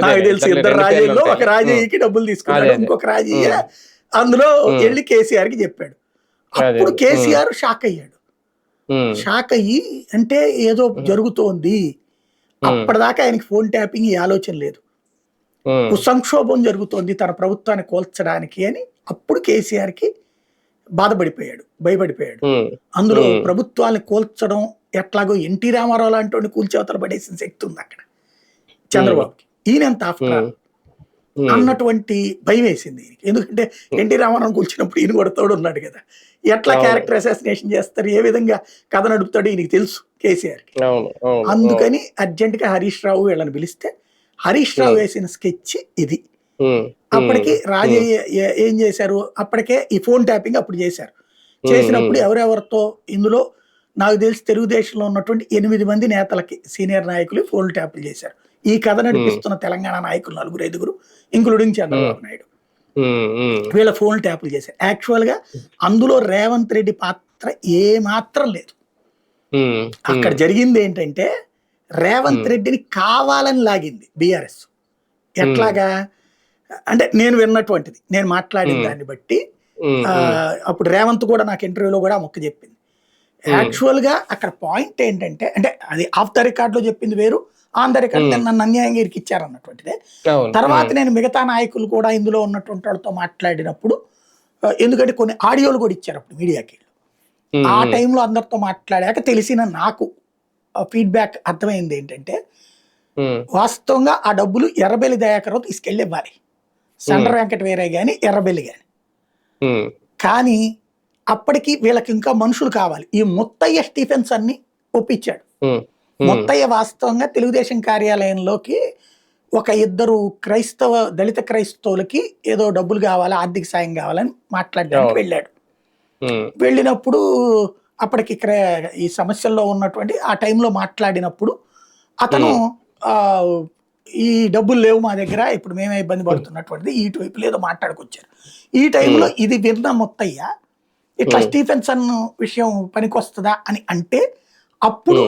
నాకు తెలిసి ఇద్దరు రాజయ్యలో ఒక రాజయ్యకి డబ్బులు తీసుకున్నాడు, ఇంకొక రాజయ్య అందులో వెళ్ళి కేసీఆర్ కి చెప్పాడు. అప్పుడు కేసీఆర్ షాక్ అయ్యాడు. షాక్ అయ్యి అంటే ఏదో జరుగుతోంది, అప్పటిదాకా ఆయనకి ఫోన్ ట్యాపింగ్ ఈ ఆలోచన లేదు, సంక్షోభం జరుగుతోంది తన ప్రభుత్వాన్ని కోల్చడానికి అని అప్పుడు కేసీఆర్ కి బాధపడిపోయాడు, భయపడిపోయాడు. అందులో ప్రభుత్వాన్ని కోల్చడం ఎట్లాగో ఎన్టీ రామారావు లాంటి కూల్చేవతలు పడేసిన శక్తి ఉంది అక్కడ చంద్రబాబుకి, ఈయనంత ఆఫ్టర్ అన్నటువంటి భయం వేసింది. ఎందుకంటే ఎన్టీ రామారావు కూల్చినప్పుడు ఈయన కూడా తోడు ఉన్నాడు కదా, ఎట్లా క్యారెక్టర్ అసాసినేషన్ చేస్తారు, ఏ విధంగా కథ నడుపుతాడు ఈయనకి తెలుసు కేసీఆర్ కి. అందుకని అర్జెంట్ గా హరీష్ రావు వీళ్ళని పిలిస్తే హరీష్ రావు వేసిన స్కెచ్ ఇది. అప్పటికి రాజయ్య ఏం చేశారు, అప్పటికే ఈ ఫోన్ ట్యాపింగ్ అప్పుడు చేశారు. చేసినప్పుడు ఎవరెవరితో, ఇందులో నాకు తెలిసి తెలుగుదేశంలో ఉన్నటువంటి 8 మంది నేతలకి సీనియర్ నాయకులు ఫోన్ ట్యాపులు చేశారు. ఈ కథ నడిపిస్తున్న తెలంగాణ నాయకులు 4-5, ఇంక్లూడింగ్ చంద్రబాబు నాయుడు, వీళ్ళ ఫోన్ ట్యాపులు చేశారు. యాక్చువల్ గా అందులో రేవంత్ రెడ్డి పాత్ర ఏ మాత్రం లేదు. అక్కడ జరిగింది ఏంటంటే రేవంత్ రెడ్డిని కావాలని లాగింది బీఆర్ఎస్. ఎట్లాగా అంటే నేను విన్నటువంటిది, నేను మాట్లాడిన దాన్ని బట్టి అప్పుడు రేవంత్ కూడా నాకు ఇంటర్వ్యూలో కూడా మొక్క చెప్పింది. యాక్చువల్ గా అక్కడ పాయింట్ ఏంటంటే, అంటే అది ఆఫ్ ద రికార్డ్ లో చెప్పింది వేరు, ఆన్ ద రికార్డ్ నన్ను అన్యాయంగా ఇరికిచ్చారు అన్నటువంటిదే. తర్వాత నేను మిగతా నాయకులు కూడా ఇందులో ఉన్నటువంటి వాళ్ళతో మాట్లాడినప్పుడు, ఎందుకంటే కొన్ని ఆడియోలు కూడా ఇచ్చారు అప్పుడు మీడియాకి, ఆ టైంలో అందరితో మాట్లాడాక తెలిసిన నాకు ఫీడ్బ్యాక్ అర్థమైంది ఏంటంటే, వాస్తవంగా ఆ డబ్బులు ఎర్రబెల్లి దయాకర్రావు తీసుకెళ్ళి ఇవ్వాలి, సండ్ర వెంకట వీరయ్య గాని ఎర్రబెల్లి గాని. కానీ అప్పటికి వీళ్ళకి ఇంకా మనుషులు కావాలి. ఈ ముత్తయ్య స్టీఫెన్స్ అన్ని ఒప్పించాడు. ముత్తయ్య వాస్తవంగా తెలుగుదేశం కార్యాలయంలోకి ఒక 2 దళిత క్రైస్తవులకి ఏదో డబ్బులు కావాలి, ఆర్థిక సాయం కావాలని మాట్లాడడానికి వెళ్ళాడు. వెళ్ళినప్పుడు అప్పటికి ఈ సమస్యల్లో ఉన్నటువంటి ఆ టైంలో మాట్లాడినప్పుడు అతను ఈ డబ్బులు లేవు మా దగ్గర, ఇప్పుడు మేమే ఇబ్బంది పడుతున్నటువంటిది, ఇటువైపు లేదో మాట్లాడుకొచ్చారు. ఈ టైంలో ఇది విన్న ముత్తయ్య ఇట్లా స్టీఫెన్సన్ విషయం పనికొస్తుందా అని అంటే, అప్పుడు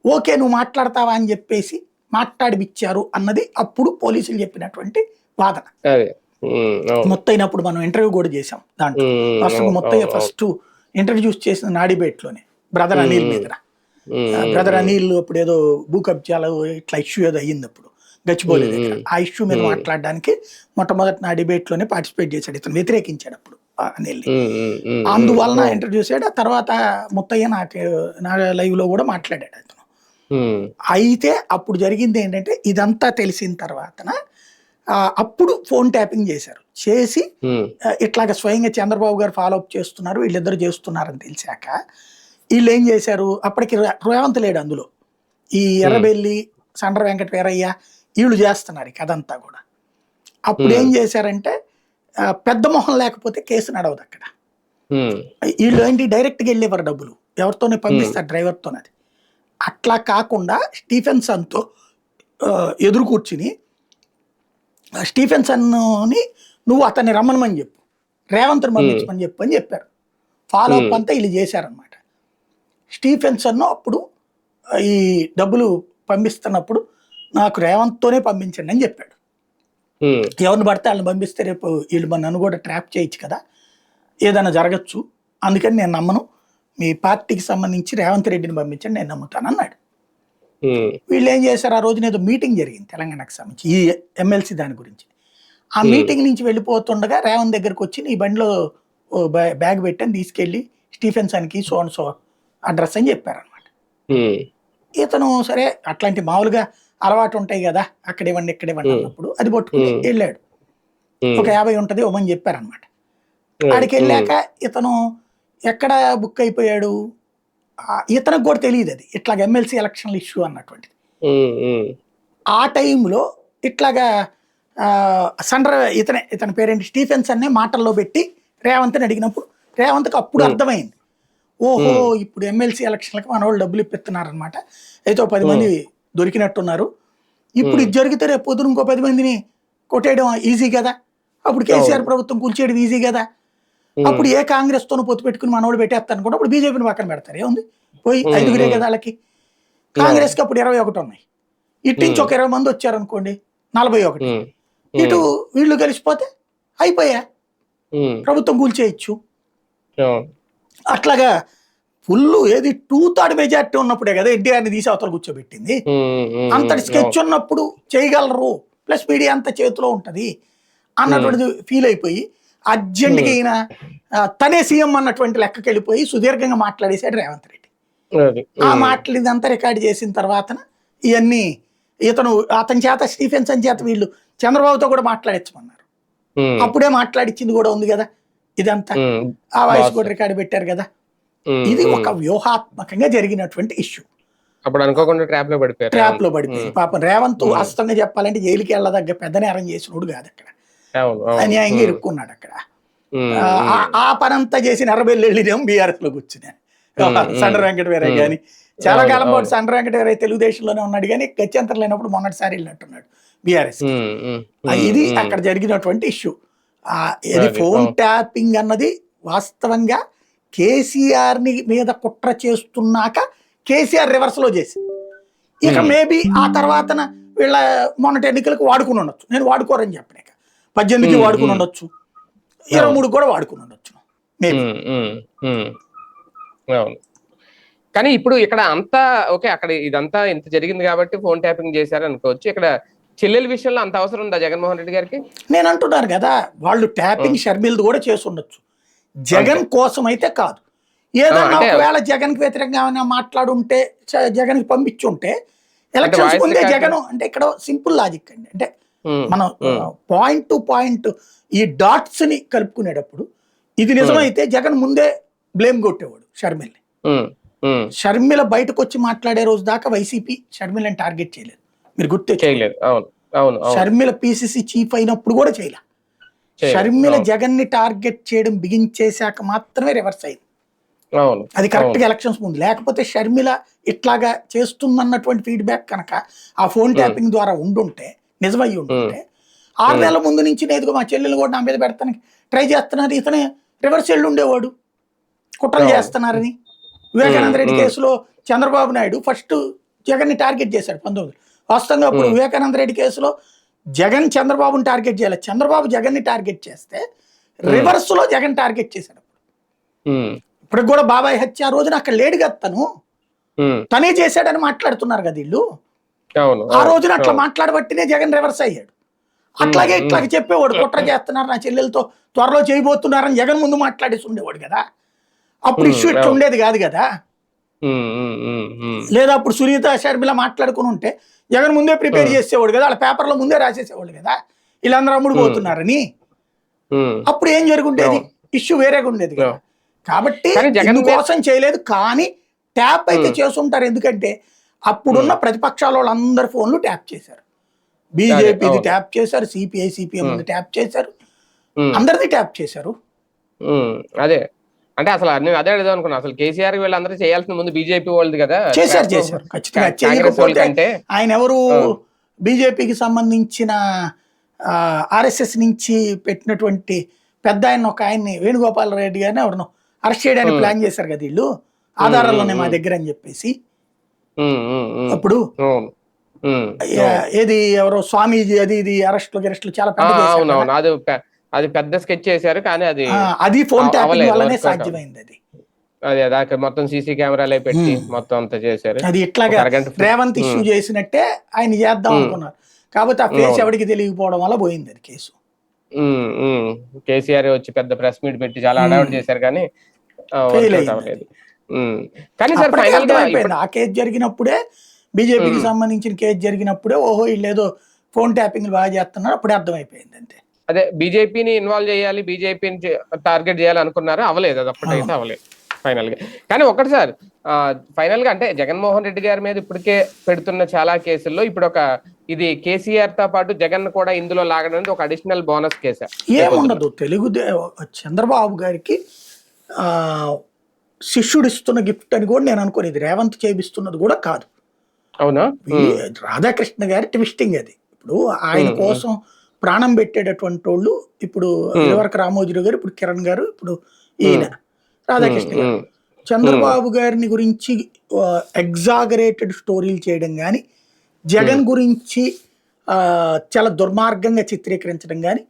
ఓకే నువ్వు మాట్లాడతావా అని చెప్పేసి మాట్లాడిపిచ్చారు అన్నది అప్పుడు పోలీసులు చెప్పినటువంటి వాదన. ముత్తయ్యనప్పుడు మనం ఇంటర్వ్యూ కూడా చేసాం దాంట్లో. ఫస్ట్ ముత్తయ్య ఫస్ట్ ఇంట్రడ్యూస్ చేసిన నాడిబేట్లోనే బ్రదర్ అనిల్ మీద. బ్రదర్ అనిల్ అప్పుడు ఏదో భూ కబ్జాలు ఇట్లా ఇష్యూ ఏదో అయ్యింది అప్పుడు గచ్చిబౌలి దగ్గర, ఆ ఇష్యూ మీద మాట్లాడడానికి మొట్టమొదటి నా డిబేట్ లోనే పార్టిసిపేట్ చేశాడు. ఇతను వ్యతిరేకించాడు అప్పుడు అనిల్, అందువలన ఇంట్రడ్యూస్ అయ్యాడు. ఆ తర్వాత ముత్తయ్య నా లైవ్ లో కూడా మాట్లాడాడు అతను. అయితే అప్పుడు జరిగింది ఏంటంటే, ఇదంతా తెలిసిన తర్వాతన అప్పుడు ఫోన్ ట్యాపింగ్ చేశారు. చేసి ఇట్లాగ స్వయంగా చంద్రబాబు గారు ఫాలో అప్ చేస్తున్నారు, వీళ్ళిద్దరు చేస్తున్నారని తెలిసాక వీళ్ళు ఏం చేశారు, అప్పటికి రేవంత్ లేడు అందులో, ఈ ఎర్రబెల్లి సండ్ర వెంకట వీరయ్య వీళ్ళు చేస్తున్నారు ఈ కథంతా కూడా. అప్పుడు ఏం చేశారంటే, పెద్ద మొహం లేకపోతే కేసు నడవదు అక్కడ. వీళ్ళు ఏంటి డైరెక్ట్గా వెళ్ళేవారు, డబ్బులు ఎవరితోనే పంపిస్తారు డ్రైవర్తోనే. అట్లా కాకుండా స్టీఫెన్సన్తో ఎదురు కూర్చుని స్టీఫెన్సన్ని నువ్వు అతన్ని రమ్మనమని చెప్పు, రేవంత్ని పంపించమని చెప్పు అని చెప్పారు. ఫాలో అప్ అంతా వీళ్ళు చేశారనమాట. స్టీఫెన్సన్ అప్పుడు ఈ డబ్బులు పంపిస్తున్నప్పుడు నాకు రేవంత్తోనే పంపించండి అని చెప్పాడు. ఎవరిని పడితే వాళ్ళని పంపిస్తే రేపు వీళ్ళు నన్ను కూడా ట్రాప్ చేయొచ్చు కదా, ఏదైనా జరగచ్చు, అందుకని నేను నమ్మను, మీ పార్టీకి సంబంధించి రేవంత్ రెడ్డిని పంపించండి నేను నమ్ముతాను అన్నాడు. వీళ్ళు ఏం చేశారు, ఆ రోజున ఏదో మీటింగ్ జరిగింది తెలంగాణకు సంబంధించి ఈ ఎమ్మెల్సీ దాని గురించి. ఆ మీటింగ్ నుంచి వెళ్ళిపోతుండగా రేవంత్ దగ్గరకు వచ్చి నీ బండిలో బ్యాగ్ పెట్టని తీసుకెళ్ళి స్టీఫెన్సన్కి సో అండ్ సో అడ్రస్ అని చెప్పారనమాట. ఇతను సరే అట్లాంటి మామూలుగా అలవాటు ఉంటాయి కదా, అక్కడ ఇవ్వండి ఇక్కడ ఇవ్వండి అన్నప్పుడు అది పట్టుకుని వెళ్ళాడు. ఒక 50 ఉంటుంది ఇవ్వమని చెప్పారనమాట. ఆడికి వెళ్ళాక ఇతను ఎక్కడ బుక్ అయిపోయాడు, ఇతనికి కూడా తెలియదు అది ఇట్లాగ ఎమ్మెల్సీ ఎలక్షన్ల ఇష్యూ అన్నటువంటిది. ఆ టైంలో ఇట్లాగా ఇతని పేరేంటి స్టీఫెన్స్ అనే మాటల్లో పెట్టి రేవంత్ని అడిగినప్పుడు రేవంత్కి అప్పుడు అర్థమైంది, ఓహో ఇప్పుడు ఎమ్మెల్సీ ఎలక్షన్లకు మన వాళ్ళు డబ్బులు ఇప్పిస్తున్నారనమాట, అయితే 10 మంది దొరికినట్టున్నారు, ఇప్పుడు ఇది జరిగితే రేపు పొద్దున ఇంకో 10 మందిని కొట్టేయడం ఈజీ కదా, అప్పుడు కేసీఆర్ ప్రభుత్వం కూల్చేయడం ఈజీ కదా, అప్పుడు ఏ కాంగ్రెస్ తోనూ పొత్తు పెట్టుకుని మనోడు పెట్టేస్తాను అనుకుంటే అప్పుడు బీజేపీని పక్కన పెడతారు, ఏముంది పోయి 5 కదా వాళ్ళకి, కాంగ్రెస్కి అప్పుడు 21 ఉన్నాయి, ఇటు నుంచి ఒక 20 మంది వచ్చారనుకోండి 41, ఇటు వీళ్ళు కలిసిపోతే అయిపోయా ప్రభుత్వం కూల్చేయచ్చు. అట్లాగా ఫుల్ ఏది 2/3 మెజార్టీ ఉన్నప్పుడే కదా ఎన్టీఆర్ని తీసి అవతల కూర్చోబెట్టింది, అంతటి స్కెచ్ ఉన్నప్పుడు చేయగలరు, ప్లస్ మీడియా అంతా చేతిలో ఉంటది అన్నటువంటి ఫీల్ అయిపోయి అర్జెంట్గా ఈయన తనే సీఎం అన్నటువంటి లెక్కకి వెళ్ళిపోయి సుదీర్ఘంగా మాట్లాడేశాడు రేవంత్ రెడ్డి. ఆ మాట్లాడిందంతా రికార్డ్ చేసిన తర్వాత ఇవన్నీ అతని చేత స్టీఫెన్స్ అని చేత వీళ్ళు చంద్రబాబుతో కూడా మాట్లాడించమన్నారు, అప్పుడే మాట్లాడించింది కూడా ఉంది కదా, ఇదంతా ఆ వాయిస్ కూడా రికార్డు పెట్టారు కదా, ఇది ఒక వ్యూహాత్మకంగా జరిగినటువంటి ఇష్యూ. అప్పుడు అనుకోకుండా ట్రాప్ లో పడిపోయింది పాపం రేవంత్ వాస్తవంగా చెప్పాలంటే జైలుకి వెళ్ళదగ్గ పెద్ద నేరం చేసినోడు కాదు, అక్కడ అన్యాయంగా ఇరుక్కున్నాడు అక్కడ. ఆ పనంతా చేసి నరబెల్లి బీఆర్ఎస్ లో కూర్చున్నాను సండ్ర వెంకటవీర గాని, చాలా కాలం పాటు సండ్ర వెంకటవీర తెలుగుదేశంలోనే ఉన్నాడు కానీ గత్యంతరం లేనప్పుడు మొన్నటిసారి వెళ్ళినట్టున్నాడు బీఆర్ఎస్. ఇది అక్కడ జరిగినటువంటి ఇష్యూ. ఇది ఫోన్ ట్యాపింగ్ అన్నది వాస్తవంగా కేసీఆర్ ని మీద కుట్ర చేస్తున్నాక కేసీఆర్ రివర్స్ లో చేసి, ఇక మేబీ ఆ తర్వాత వీళ్ళ మొన్నటి ఎన్నికలకు వాడుకుని ఉండొచ్చు, నేను వాడుకోరని చెప్పిన 18కి వాడుకుని ఉండొచ్చు, 23 కూడా వాడుకుని ఉండొచ్చు మేబీ. కానీ ఇప్పుడు ఇక్కడ అంతా ఓకే, అక్కడ ఇదంతా ఇంత జరిగింది కాబట్టి ఫోన్ ట్యాపింగ్ చేశారు అనుకోవచ్చు, ఇక్కడ చెల్లెల విషయంలో అంత అవసరం ఉందా జగన్మోహన్ రెడ్డి గారికి? నేను అంటున్నాను కదా, వాళ్ళు ట్యాపింగ్ షర్మిల్ది కూడా చేసి ఉండొచ్చు, జగన్ కోసం అయితే కాదు. ఏదన్నా ఒకవేళ జగన్ కి వ్యతిరేకంగా మాట్లాడుంటే జగన్ కి పంపించుంటే ఎలక్షన్స్ ముందే జగన్, అంటే ఇక్కడ సింపుల్ లాజిక్ అండి, అంటే మనం పాయింట్ టు పాయింట్ ఈ డాట్స్ ని కలుపుకునేటప్పుడు ఇది నిజమైతే జగన్ ముందే బ్లేమ్ కొట్టేవాడు షర్మిల్ని. షర్మిల బయటకు వచ్చి మాట్లాడే రోజు దాకా వైసీపీ షర్మిలని టార్గెట్ చేయలేదు, మీరు గుర్తు చేయలేదు. షర్మిల పిసిసి చీఫ్ అయినప్పుడు కూడా చేయలే. షర్మిల జగన్ ని టార్గెట్ చేయడం బిగించేశాక మాత్రమే రివర్స్ అయింది, అది కరెక్ట్ గా ఎలక్షన్స్ ముందు. లేకపోతే షర్మిల ఇట్లాగా చేస్తుందన్నటువంటి ఫీడ్బ్యాక్ కనుక ఆ ఫోన్ ట్యాపింగ్ ద్వారా ఉండుంటే, నిజమై ఉంటుంటే 6 నెలల ముందు నుంచి నేదుగా మా చెల్లెలు కూడా నా మీద పెడతానికి ట్రై చేస్తున్నారు, ఇతనే రివర్స్ వెళ్ళి ఉండేవాడు కుట్రలు చేస్తున్నారని. వివేకానంద రెడ్డి కేసులో చంద్రబాబు నాయుడు ఫస్ట్ జగన్ ని టార్గెట్ చేశాడు 19. వాస్తవంగా అప్పుడు వివేకానంద రెడ్డి కేసులో జగన్ చంద్రబాబుని టార్గెట్ చేయాలి, చంద్రబాబు జగన్ ని టార్గెట్ చేస్తే రివర్స్ లో జగన్ టార్గెట్ చేశాడు. ఇప్పుడు కూడా బాబాయ్ హత్య రోజున అక్కడ లేడు కదా తనే చేశాడని మాట్లాడుతున్నారు కదా వీళ్ళు. ఆ రోజున అట్లా మాట్లాడబట్టినే జగన్ రివర్స్ అయ్యాడు. అట్లాగే ఇట్లాగే చెప్పేవాడు కుట్ర చేస్తున్నారు నా చెల్లెలతో త్వరలో చేయబోతున్నారని జగన్ ముందు మాట్లాడేసి ఉండేవాడు కదా, అప్పుడు ఇష్యూ ఇట్లా ఉండేది కాదు కదా. లేదా అప్పుడు సునీత షర్మిల మాట్లాడుకుని ఉంటే జగన్ ముందే ప్రిపేర్ చేసేవాడు కదా, వాళ్ళ పేపర్లో ముందే రాసేసేవాడు కదా వీళ్ళందరూ అమ్ముడు పోతున్నారని, అప్పుడు ఏం జరుగుండేది, ఇష్యూ వేరేగా ఉండేది కదా. కాబట్టి జగన్ కోసం చేయలేదు, కానీ ట్యాప్ అయితే చేసుంటారు. ఎందుకంటే అప్పుడున్న ప్రతిపక్షాల వాళ్ళందరి ఫోన్లు ట్యాప్ చేశారు, బీజేపీది ట్యాప్ చేశారు, సిపిఐ సిపిఎం ట్యాప్ చేశారు, అందరిది ట్యాప్ చేశారు. అదే అంటే అసలు నేను అదే అడుగుదాం అనుకున్నా, అసలు కేసీఆర్ వీళ్ళందరూ చేయాల్సిన ముందు బీజేపీ వాళ్ళది కదా చేశారు ఖచ్చితంగా. చేయకపోతే ఆయన ఎవరు బీజేపీకి సంబంధించిన ఆర్ఎస్ఎస్ నుంచి పెట్టినటువంటి పెద్ద ఆయన ఒక ఆయన్ని వేణుగోపాల్ రెడ్డి గారిని ఎవరినో అరెస్ట్ చేయడానికి ప్లాన్ చేశారు కదా వీళ్ళు, ఆధారాల్లోనే మా దగ్గర అని చెప్పేసి. అప్పుడు ఏది ఎవరో స్వామీజీ అది ఇది అరెస్టులు చాలా పెద్ద, అది పెద్ద స్కెచ్ చేశారు, కానీ అది ఫోన్ ట్యాపింగ్ వల్లనే సాధ్యమైంది. అది మొత్తం సీసీ కెమెరాలే పెట్టి మొత్తం అంతా చేశారు. అది ఇట్లాగా రేవంత్ ఇష్యూ చేసినట్టే ఆయన చేద్దాం అనుకున్నారు, కాకపోతే ఆ ఫేస్ ఎవరికి తెలియకపోవడం వల్ల పోయింది అది కేసు. కేసీఆర్ వచ్చి పెద్ద ప్రెస్ మీట్ పెట్టి చాలా హడావుడి చేశారు, కానీ కానీ సార్ ఫైనల్ గా ఆ కేసు జరిగినప్పుడే, బీజేపీకి సంబంధించిన కేసు జరిగినప్పుడే ఓహో వీళ్ళు ఏదో ఫోన్ ట్యాపింగ్ బాగా చేస్తున్నారు, అప్పుడే అర్థమైపోయింది అంతే. అదే బీజేపీని ఇన్వాల్వ్ చేయాలి, బీజేపీని టార్గెట్ చేయాలి అనుకున్నారు, అవ్వలేదు, అది అప్పటికైతే అవ్వలేదు. ఫైనల్ గా. కానీ ఒకటి సార్, ఫైనల్ గా అంటే జగన్మోహన్ రెడ్డి గారి మీద ఇప్పటికే పెడుతున్న చాలా కేసుల్లో ఇప్పుడు ఇది కేసీఆర్ తో పాటు జగన్ కూడా ఇందులో లాగడం అనేది ఒక అడిషనల్ బోనస్ కేసు. ఏముండదు. చంద్రబాబు గారికి ఆ శిష్యుడు ఇస్తున్న గిఫ్ట్ అని కూడా నేను అనుకోని, ఇది రేవంత్ చేపిస్తున్నది కూడా కాదు. అవునా? రాధాకృష్ణ గారి ట్విస్టింగ్ అది. ఇప్పుడు ఆయన కోసం ప్రాణం పెట్టేటటువంటి వాళ్ళు ఇప్పుడు ఇదివరకు రామోజీరావు గారు, ఇప్పుడు కిరణ్ గారు, ఇప్పుడు ఈయన రాధాకృష్ణ గారు చంద్రబాబు గారిని గురించి ఎగ్జాగరేటెడ్ స్టోరీలు చేయడం కానీ, జగన్ గురించి చాలా దుర్మార్గంగా చిత్రీకరించడం కానీ,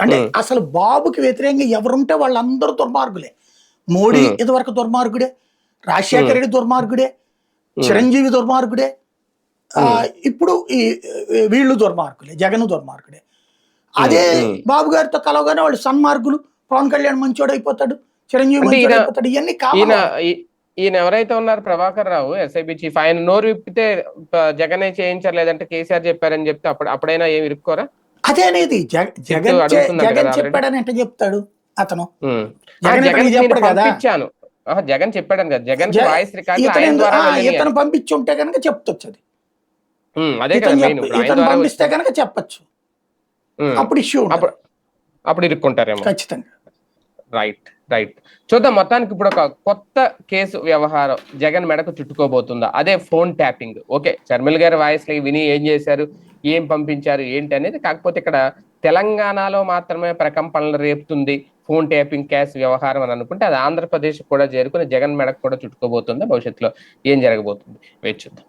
అంటే అసలు బాబుకి వ్యతిరేకంగా ఎవరుంటే వాళ్ళందరూ దుర్మార్గులే. మోడీ ఇదివరకు దుర్మార్గుడే, రాజశేఖర రెడ్డి దుర్మార్గుడే, చిరంజీవి దుర్మార్గుడే, ఇప్పుడు వీళ్ళు దుర్మార్గులే, జగన్ దుర్మార్గుడే. అదే బాబు గారితో కలవగానే వాళ్ళు సన్మార్గులు, పవన్ కళ్యాణ్ మంచోడు అయిపోతాడు, చిరంజీవి మంచోడు అయిపోతాడు. ఇవన్నీ కావాలి. ఈయన ఎవరైతే ఉన్నారు ప్రభాకర్ రావు ఎస్ఐబి చీఫ్, ఆయన నోరు విప్పితే జగనే చేయించారు లేదంటే కేసీఆర్ చెప్పారని చెప్తే అప్పుడైనా ఏమి ఇరుక్కోరా? అదే అనేది జగన్ చెప్పాడని ఎట్లా చెప్తాడు అతను? పంపించాను, జగన్ చెప్పాడని కదా, జగన్ వాయిస్ రికార్డ్ ఇతను పంపించి ఉంటే కనుక చెప్తొచ్చు. అది అదే ఇతను పంపిస్తే కనుక చెప్పచ్చు, అప్పుడు ఇష్యూ అప్పుడు ఇరుక్కుంటారేమో ఖచ్చితంగా. రైట్. చూద్దాం. మొత్తానికి ఇప్పుడు ఒక కొత్త కేసు వ్యవహారం జగన్ మెడకు చుట్టుకోబోతుందా, అదే ఫోన్ ట్యాపింగ్. ఓకే, షర్మిల గారి వాయిస్ విని ఏం చేశారు, ఏం పంపించారు ఏంటి అనేది, కాకపోతే ఇక్కడ తెలంగాణలో మాత్రమే ప్రకంపనలు రేపుతుంది ఫోన్ ట్యాపింగ్ కేసు వ్యవహారం అని అనుకుంటే, అది ఆంధ్రప్రదేశ్ కూడా చేరుకుని జగన్ మెడకు కూడా చుట్టుకోబోతుందా, భవిష్యత్తులో ఏం జరగబోతుంది వేచి చూద్దాం.